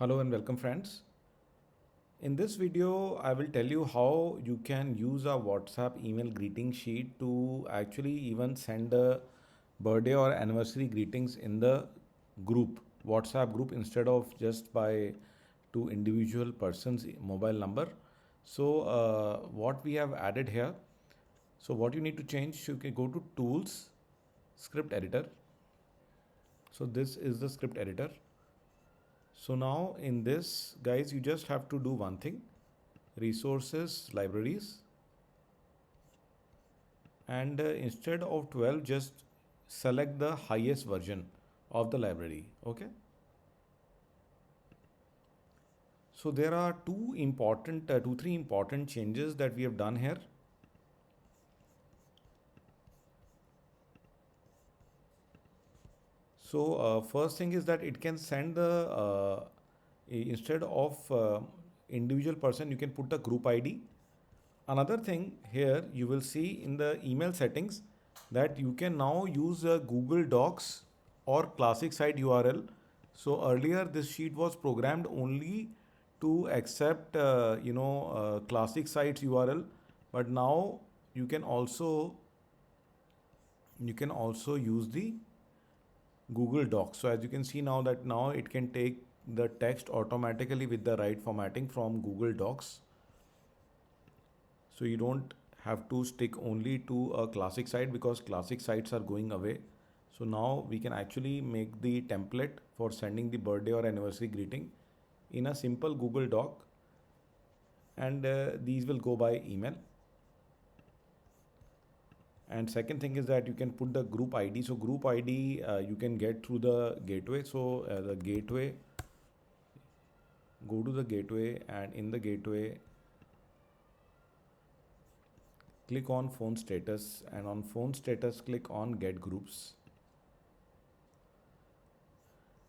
Hello and welcome friends. In this video, I will tell you how you can use a WhatsApp email greeting sheet to actually even send a birthday or anniversary greetings in the group, WhatsApp group, instead of just by to individual person's mobile number. So what we have added here, so what you need to change, you can go to tools, script editor. So this is the script editor. So now in this guys, you just have to do one thing, resources, libraries, and instead of 12 just select the highest version of the library. Okay, so there are two three important changes that we have done here. So first thing is that it can send the instead of individual person, you can put the group ID. Another thing here, you will see in the email settings that you can now use Google Docs or classic site URL. So earlier this sheet was programmed only to accept classic sites URL, but now you can also use the Google Docs. So as you can see now that now it can take the text automatically with the right formatting from Google Docs. So you don't have to stick only to a classic site because classic sites are going away. So now we can actually make the template for sending the birthday or anniversary greeting in a simple Google Doc, and these will go by email. And second thing is that you can put the group ID. So group ID you can get through the gateway. So the gateway, go to the gateway, and in the gateway click on phone status, and on phone status click on get groups,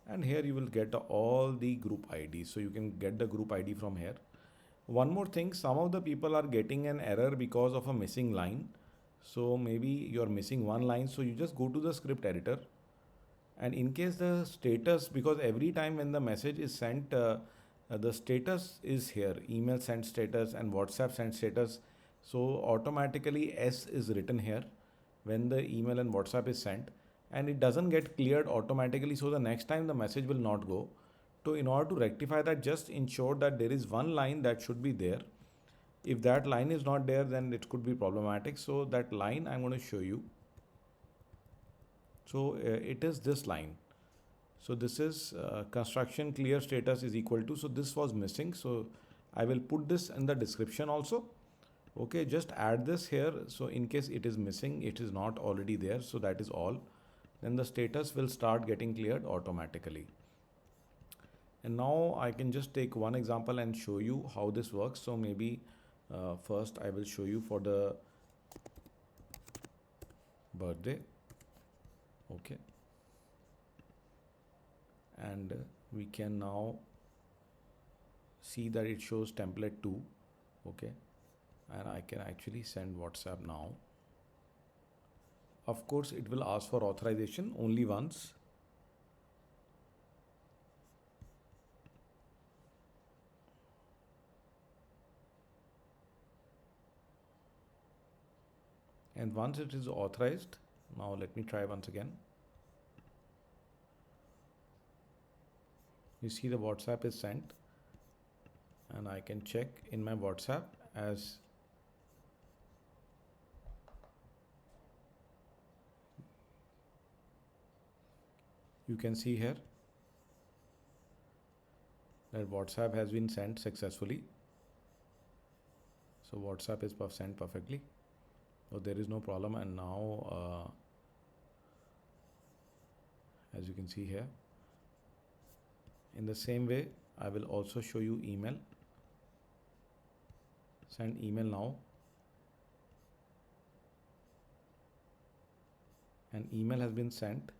and here you will get all the group IDs. So you can get the group ID from here. One more thing, some of the people are getting an error because of a missing line. So maybe you're missing one line, so you just go to the script editor, and in case the status, because every time when the message is sent, the status is here, email sent status and WhatsApp sent status. So automatically S is written here when the email and WhatsApp is sent, and it doesn't get cleared automatically. So the next time the message will not go. So in order to rectify that, just ensure that there is one line that should be there. If that line is not there, then it could be problematic. So that line I'm going to show you. So it is this line. So this is construction clear status is equal to, so this was missing. So I will put this in the description also. Okay, just add this here. So in case it is missing, it is not already there. So that is all. Then the status will start getting cleared automatically. And now I can just take one example and show you how this works. So maybe first I will show you for the birthday. Okay. And we can now see that it shows template 2. Okay. And I can actually send WhatsApp now. Of course, it will ask for authorization only once. And once it is authorized, now let me try once again. You see the WhatsApp is sent, and I can check in my WhatsApp as you can see here that WhatsApp has been sent successfully. So WhatsApp is sent perfectly. So there is no problem. And now as you can see here, in the same way, I will also show you email. Send email now. An email has been sent.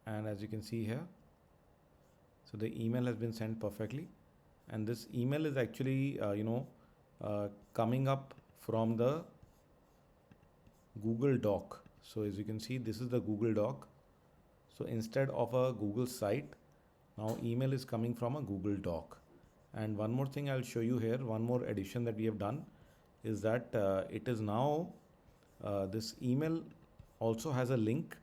And as you can see here, so the email has been sent perfectly. And this email is actually, coming up from the Google Doc. So as you can see, this is the Google Doc. So instead of a Google site, now email is coming from a Google Doc. And one more thing I'll show you here, one more addition that we have done is that it is now this email also has a link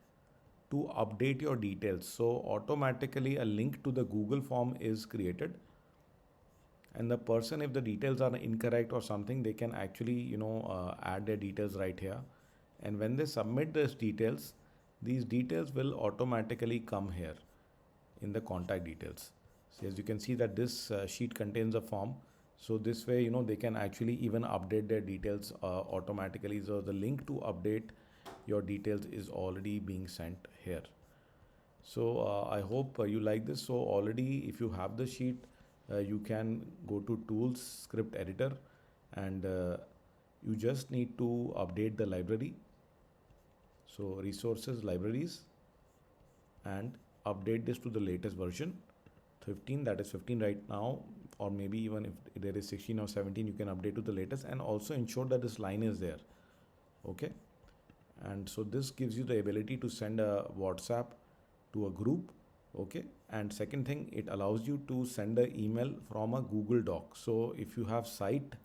to update your details. So automatically a link to the Google form is created, and the person, if the details are incorrect or something, they can actually add their details right here. And when they submit these details will automatically come here in the contact details. So as you can see that this sheet contains a form, so this way they can actually even update their details automatically. So the link to update your details is already being sent here. So I hope you like this. So already if you have the sheet, you can go to tools, script editor, and you just need to update the library. So resources, libraries, and update this to the latest version 15, that is 15 right now, or maybe even if there is 16 or 17, you can update to the latest, and also ensure that this line is there. Okay, and so this gives you the ability to send a WhatsApp to a group. Okay, and second thing, it allows you to send an email from a Google Doc. So if you have site,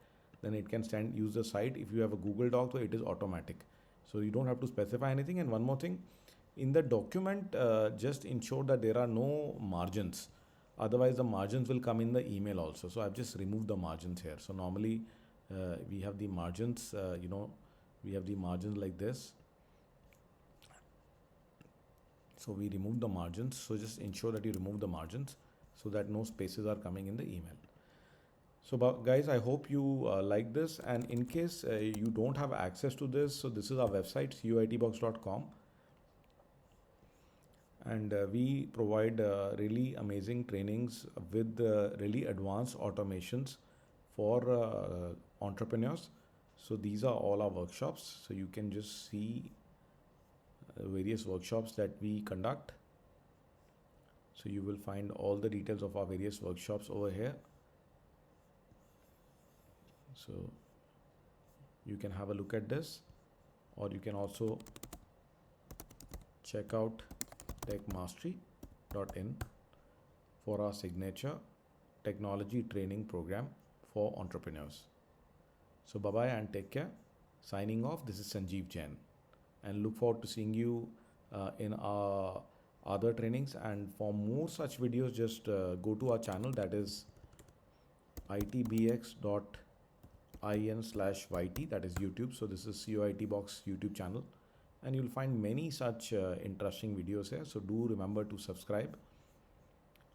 then it can use the site. If you have a Google Doc, so it is automatic, so you don't have to specify anything. And one more thing, in the document, just ensure that there are no margins, otherwise the margins will come in the email also. So I've just removed the margins here. So normally we have the margins, we have the margins like this. So we remove the margins. So just ensure that you remove the margins so that no spaces are coming in the email. So guys, I hope you like this, and in case you don't have access to this, so this is our website, cuitbox.com, and we provide really amazing trainings with really advanced automations for entrepreneurs. So these are all our workshops. So you can just see various workshops that we conduct. So you will find all the details of our various workshops over here. So you can have a look at this, or you can also check out techmastery.in for our signature technology training program for entrepreneurs. So bye bye and take care. Signing off, this is Sanjeev Jain, and look forward to seeing you in our other trainings. And for more such videos, just go to our channel, that is itbx.in/YT, that is YouTube. So this is CUIT Box YouTube channel, and you'll find many such interesting videos here. So do remember to subscribe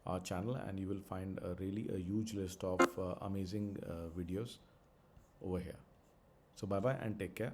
our channel, and you will find really a huge list of amazing videos over here. So bye bye and take care.